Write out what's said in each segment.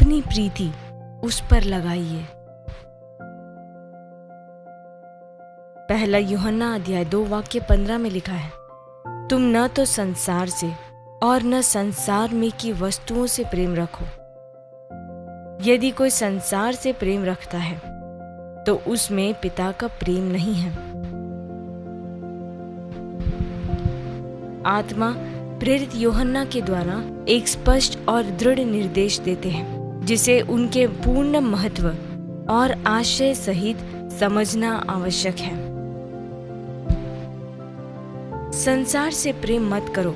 अपनी प्रीति उस पर लगाइए। पहला यूहन्ना अध्याय 2 वाक्य 15 में लिखा है, तुम न तो संसार से और न संसार में की वस्तुओं से प्रेम रखो। यदि कोई संसार से प्रेम रखता है तो उसमें पिता का प्रेम नहीं है। आत्मा प्रेरित यूहन्ना के द्वारा एक स्पष्ट और दृढ़ निर्देश देते हैं, जिसे उनके पूर्ण महत्व और आशय सहित समझना आवश्यक है। संसार से प्रेम मत करो।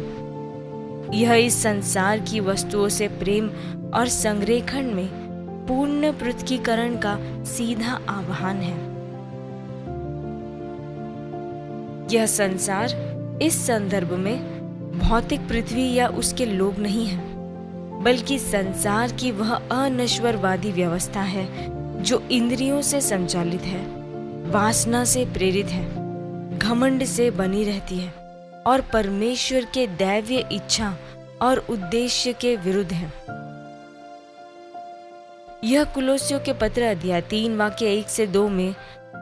यह इस संसार की वस्तुओं से प्रेम और संरेखण में पूर्ण पृथकीकरण का सीधा आह्वान है। यह संसार इस संदर्भ में भौतिक पृथ्वी या उसके लोग नहीं है, बल्कि संसार की वह अनश्वरवादी व्यवस्था है जो इंद्रियों से संचालित है, वासना से प्रेरित है, घमंड से बनी रहती है और परमेश्वर के दैवीय इच्छा और उद्देश्य के विरुद्ध है। यह कुलोसियों के पत्र अध्याय 3 वाक्य 1 से 2 में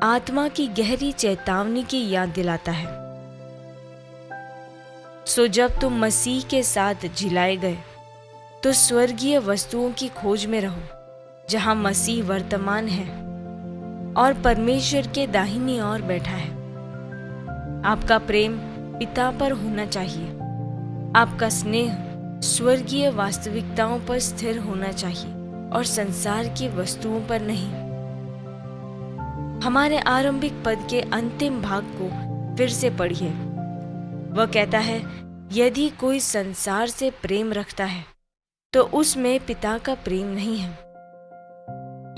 आत्मा की गहरी चेतावनी की याद दिलाता है। सो जब तुम मसीह के साथ जिलाए गए तो स्वर्गीय वस्तुओं की खोज में रहो, जहां मसीह वर्तमान है और परमेश्वर के दाहिनी ओर बैठा है। आपका प्रेम पिता पर होना चाहिए। आपका स्नेह स्वर्गीय वास्तविकताओं पर स्थिर होना चाहिए और संसार की वस्तुओं पर नहीं। हमारे आरंभिक पद के अंतिम भाग को फिर से पढ़िए। वह कहता है, यदि कोई संसार से प्रेम रखता है तो उसमें पिता का प्रेम नहीं है।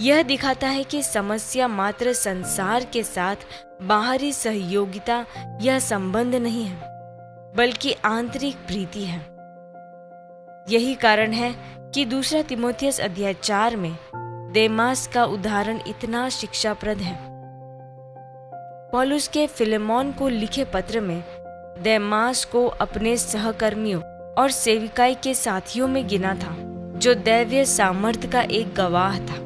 यह दिखाता है कि समस्या मात्र संसार के साथ बाहरी सहयोगिता या संबंध नहीं है, बल्कि आंतरिक प्रीति है। यही कारण है कि दूसरा तीमुथियुस अध्याय 4 में देमास का उदाहरण इतना शिक्षाप्रद है। पौलुस के फिलेमोन को लिखे पत्र में देमास को अपने सहकर्मियों और सेविकाई के साथियों में गिना था, जो दैवीय सामर्थ्य का एक गवाह था।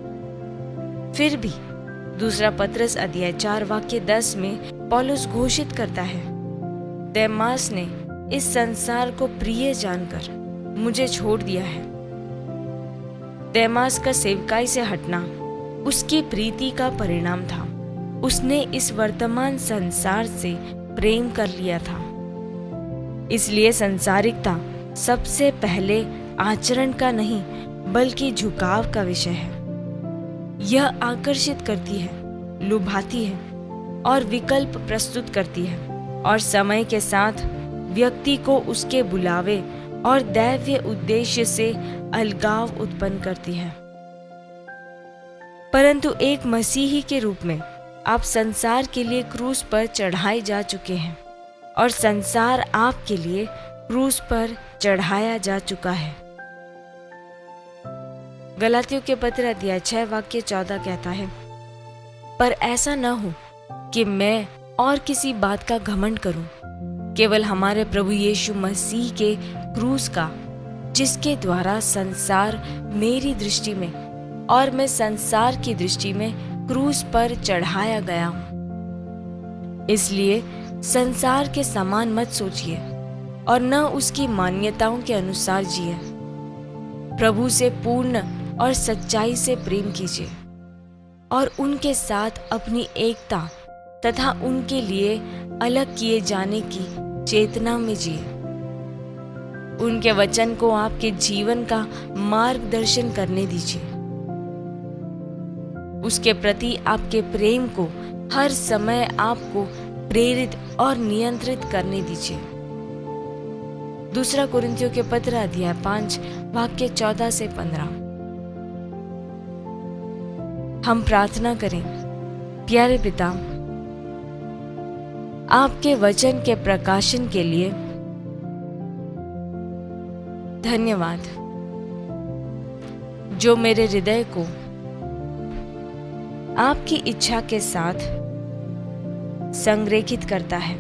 फिर भी दूसरा पत्रस अध्याय 4 वाक्य 10 में पौलुस घोषित करता है, देमास ने इस संसार को प्रिय जानकर मुझे छोड़ दिया है। देमास का सेवकाई से हटना उसकी प्रीति का परिणाम था। उसने इस वर्तमान संसार से प्रेम कर लिया था। इसलिए संसारिकता सबसे पहले आचरण का नहीं, बल्कि झुकाव का विषय है। यह आकर्षित करती है, लुभाती है और विकल्प प्रस्तुत करती है, और समय के साथ व्यक्ति को उसके बुलावे और दैवीय उद्देश्य से अलगाव उत्पन्न करती है। परंतु एक मसीही के रूप में आप संसार के लिए क्रूस पर चढ़ाए जा चुके हैं और संसार आपके लिए क्रूस पर चढ़ाया जा चुका है। गलातियों के पत्र अध्याय 6 वाक्य 14 कहता है, पर ऐसा न हो कि मैं और किसी बात का घमंड करूं, केवल हमारे प्रभु यीशु मसीह के क्रूस का, जिसके द्वारा संसार मेरी दृष्टि में और मैं संसार की दृष्टि में क्रूस पर चढ़ाया गया हूं। इसलिए संसार के समान मत सोचिए और न उसकी मान्यताओं के अनुसार जिए। प्रभु से पूर्ण और सच्चाई से प्रेम कीजिए और उनके साथ अपनी एकता तथा उनके लिए अलग किए जाने की चेतना में जिए। उनके वचन को आपके जीवन का मार्गदर्शन करने दीजिए। उसके प्रति आपके प्रेम को हर समय आपको प्रेरित और नियंत्रित करने दीजिए। दूसरा कुरिन्थियों के पत्र अध्याय 5 वाक्य 14 से 15। हम प्रार्थना करें। प्यारे पिता, आपके वचन के प्रकाशन के लिए धन्यवाद, जो मेरे हृदय को आपकी इच्छा के साथ संरेखित करता है।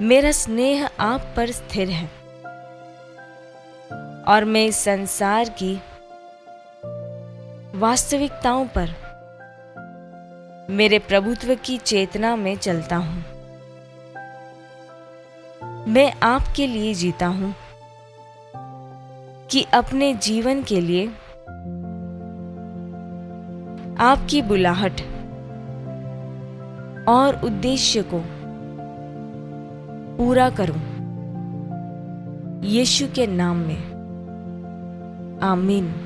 मेरा स्नेह आप पर स्थिर है और मैं इस संसार की वास्तविकताओं पर मेरे प्रभुत्व की चेतना में चलता हूं। मैं आपके लिए जीता हूं कि अपने जीवन के लिए आपकी बुलाहट और उद्देश्य को पूरा करूं। यीशु के नाम में आमीन।